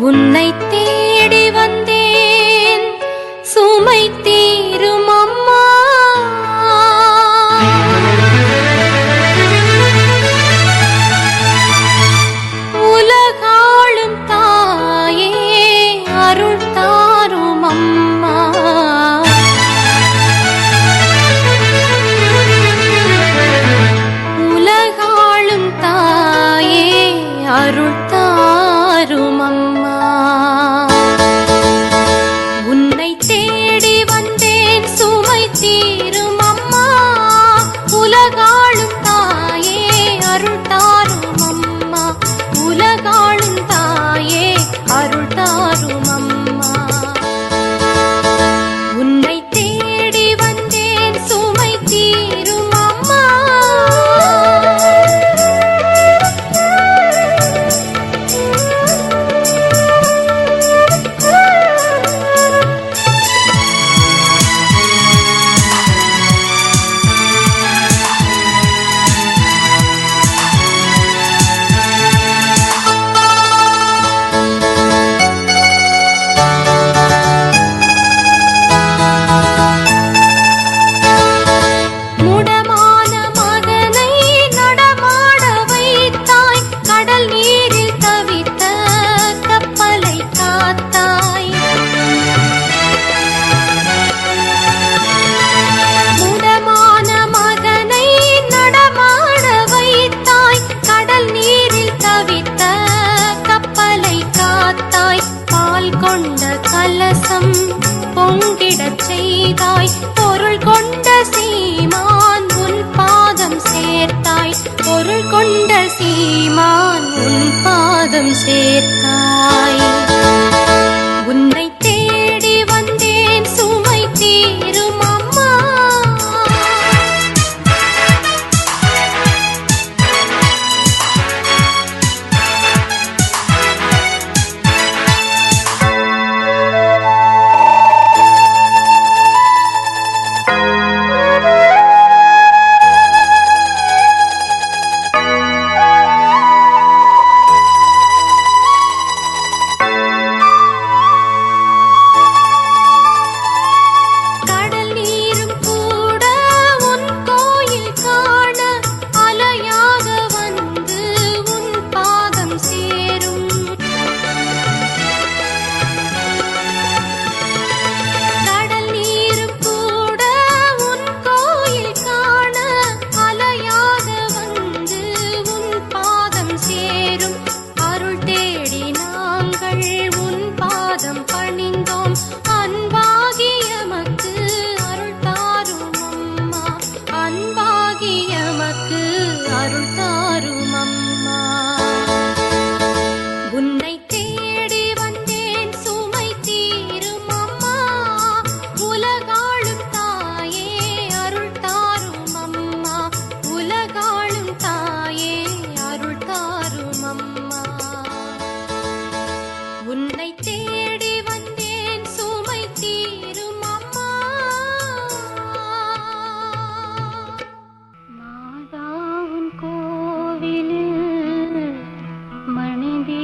உன்னை தேடி வந்தேன் சுமை தீரும் அம்மா. உலகாளும் தாயே அருள் தாரும் அம்மா. உலகாளும் தாயே அருள் தாரும் அம்மா. உன்னை தேடி வந்தேன் சுமை தீரும் அம்மா. உலகாளும் தாயே அருள் தாரும் அம்மா. உலகாளும் தாயே அருள் தாரும் அம்மா. உன்னை தேடி வந்தேன் சுமை தீரும் அம்மா. கலசம் பொங்கிடச் செய்தாய். பொருள் கொண்ட சீமான் உன் பாதம் சேர்த்தாய். பொருள் கொண்ட சீமான் உன் பாதம் சேர்த்தாய். உன்னை தேடி வந்தேன் சுமை தீரும் அம்மா. உன்னை தேடி வந்தேன் சுமை தீரும் அம்மா. உலகாளும் தாயே அருள் தாரும் அம்மா. உலகாளும் தாயே அருள் தாரும் அம்மா. உன்னை தேடி வந்தேன் சுமை தீரும் அம்மா. மாதாவின் கோவிலில் மணிதே